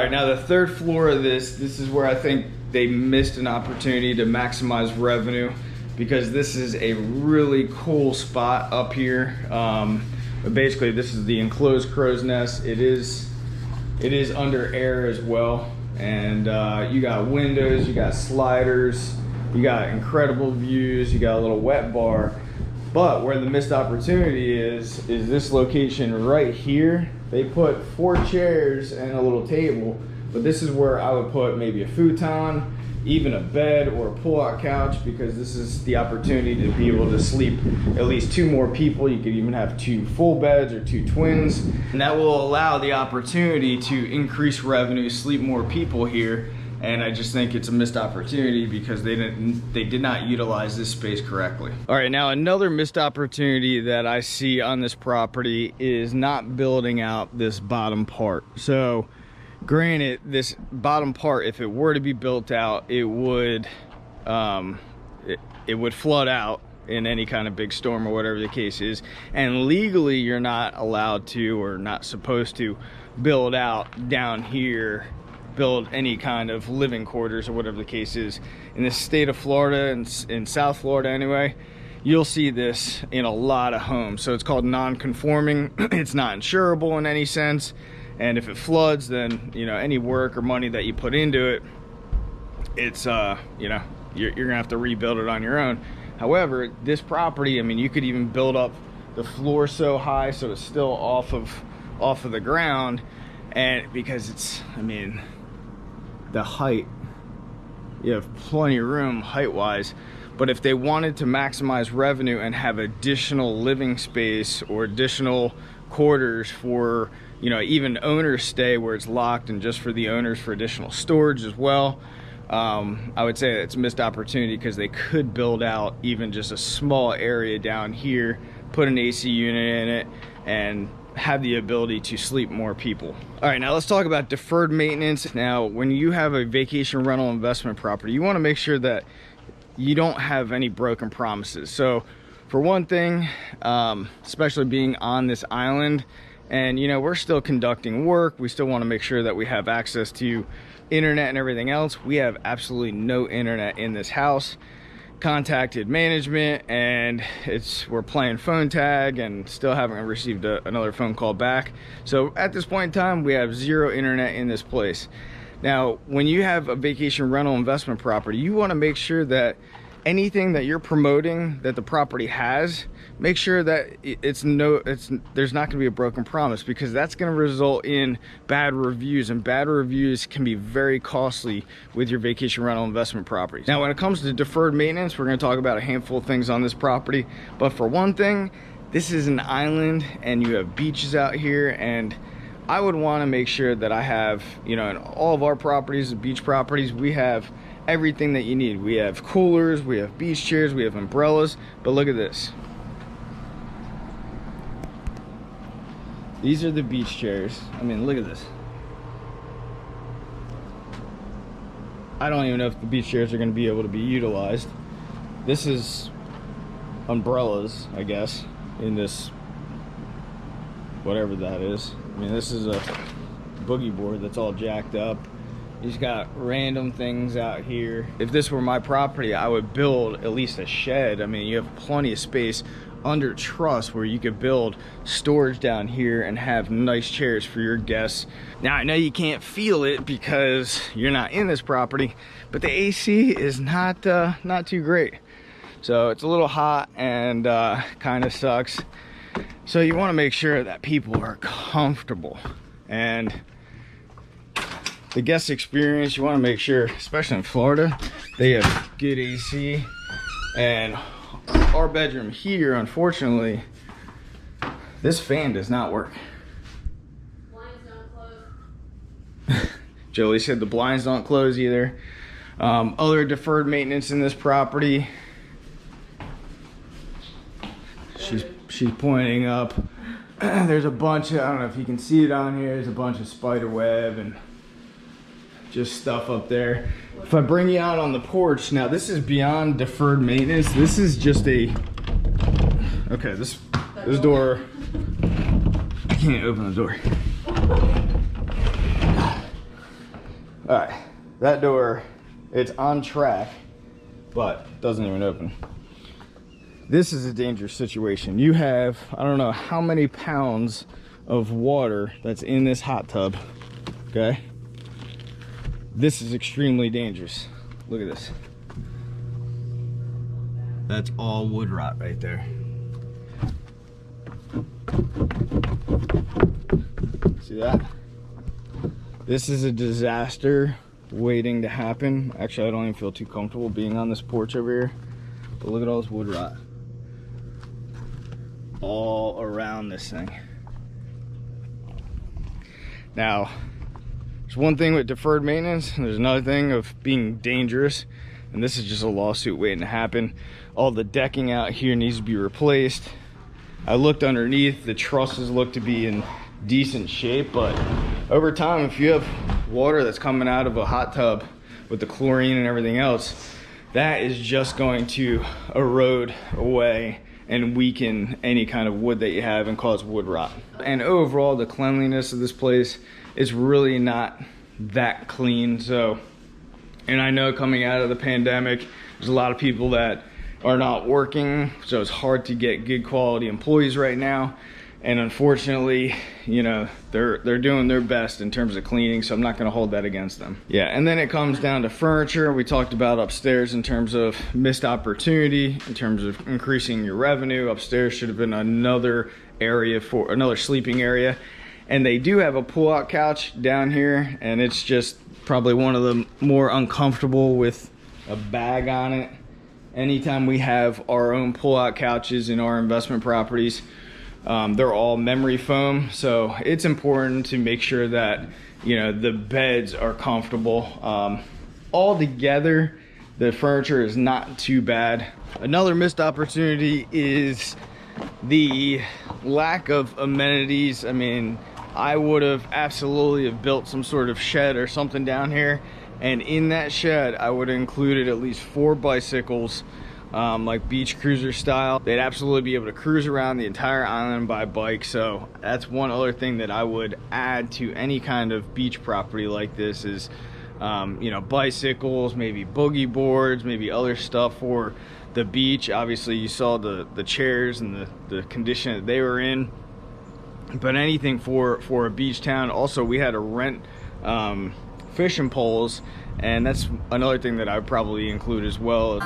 right, now the third floor of this is where I think they missed an opportunity to maximize revenue, because this is a really cool spot up here. But basically this is the enclosed crow's nest. It is under air as well, and you got windows, you got sliders, you got incredible views, you got a little wet bar. But where the missed opportunity is this location right here. They put 4 chairs and a little table, but this is where I would put maybe a futon, even a bed or a pull-out couch, because this is the opportunity to be able to sleep at least 2 more people. You could even have 2 full beds or 2 twins, and that will allow the opportunity to increase revenue, sleep more people here. And I just think it's a missed opportunity because they did not utilize this space correctly. All right, now another missed opportunity that I see on this property is not building out this bottom part. So granted, this bottom part, if it were to be built out, it would flood out in any kind of big storm or whatever the case is. And legally, you're not allowed to, or not supposed to, build out down here, build any kind of living quarters or whatever the case is. In the state of Florida, and in South Florida anyway, you'll see this in a lot of homes. So it's called non-conforming. It's not insurable in any sense, and if it floods, then any work or money that you put into it, it's you're gonna have to rebuild it on your own. However, this property, I mean, you could even build up the floor so high so it's still off of the ground, and because it's, I mean, the height, you have plenty of room height wise. But if they wanted to maximize revenue and have additional living space or additional quarters for even owners stay where it's locked, and just for the owners for additional storage as well, I would say it's a missed opportunity, because they could build out even just a small area down here, put an AC unit in it, and have the ability to sleep more people. All right, now let's talk about deferred maintenance. Now, when you have a vacation rental investment property, you want to make sure that you don't have any broken promises. So for one thing, especially being on this island, and we're still conducting work, we still want to make sure that we have access to internet and everything else. We have absolutely no internet in this house. Contacted management, and we're playing phone tag and still haven't received another phone call back. So at this point in time, we have 0 internet in this place. Now, when you have a vacation rental investment property, you want to make sure that anything that you're promoting that the property has, make sure that there's not going to be a broken promise, because that's going to result in bad reviews, and bad reviews can be very costly with your vacation rental investment properties. Now, when it comes to deferred maintenance, we're going to talk about a handful of things on this property. But for one thing, this is an island and you have beaches out here, and I would want to make sure that I have, in all of our properties, beach properties, we have everything that you need. We have coolers, we have beach chairs, we have umbrellas. But look at this. These are the beach chairs. I mean, look at this. I don't even know if the beach chairs are going to be able to be utilized. This is umbrellas, I guess, in this, whatever that is. I mean, this is a boogie board that's all jacked up. He's got random things out here. If this were my property, I would build at least a shed. I mean, you have plenty of space under truss where you could build storage down here and have nice chairs for your guests. Now, I know you can't feel it because you're not in this property, but the AC is not too great. So it's a little hot and kind of sucks. So you want to make sure that people are comfortable, and the guest experience, you want to make sure, especially in Florida, they have good AC. And our bedroom here, unfortunately, this fan does not work. Blinds don't close. Jolie said the blinds don't close either. Other deferred maintenance in this property. She's pointing up. There's a bunch of, I don't know if you can see it on here, there's a bunch of spider web and just stuff up there. If I bring you out on the porch, now this is beyond deferred maintenance. This is just a, okay, this door, I can't open the door. All right, that door, it's on track, but doesn't even open. This is a dangerous situation. You have, I don't know how many pounds of water that's in this hot tub, okay? This is extremely dangerous. Look at this. That's all wood rot right there. See that? This is a disaster waiting to happen. Actually, I don't even feel too comfortable being on this porch over here. But look at all this wood rot all around this thing. Now, there's one thing with deferred maintenance, and there's another thing of being dangerous, and this is just a lawsuit waiting to happen. All the decking out here needs to be replaced. I looked underneath, the trusses look to be in decent shape, but over time, if you have water that's coming out of a hot tub with the chlorine and everything else, that is just going to erode away and weaken any kind of wood that you have and cause wood rot. And overall, the cleanliness of this place is really not that clean. So, and I know coming out of the pandemic, there's a lot of people that are not working, so it's hard to get good quality employees right now. And unfortunately, you know, they're doing their best in terms of cleaning, so I'm not gonna hold that against them. Yeah, and then it comes down to furniture. We talked about upstairs in terms of missed opportunity, in terms of increasing your revenue. Upstairs should have been another area for another sleeping area. And they do have a pull-out couch down here, and it's just probably one of the more uncomfortable with a bag on it. Anytime we have our own pull-out couches in our investment properties, they're all memory foam, so it's important to make sure that, you know, the beds are comfortable. All together, the furniture is not too bad. Another missed opportunity is the lack of amenities. I mean, I would have absolutely have built some sort of shed or something down here, and in that shed I would have included at least 4 bicycles, like beach cruiser style. They'd absolutely be able to cruise around the entire island by bike. So that's one other thing that I would add to any kind of beach property like this is, you know, bicycles, maybe boogie boards, maybe other stuff for the beach. Obviously you saw the chairs and the condition that they were in, but anything for a beach town. Also, we had to rent fishing poles, and that's another thing that I would probably include as well.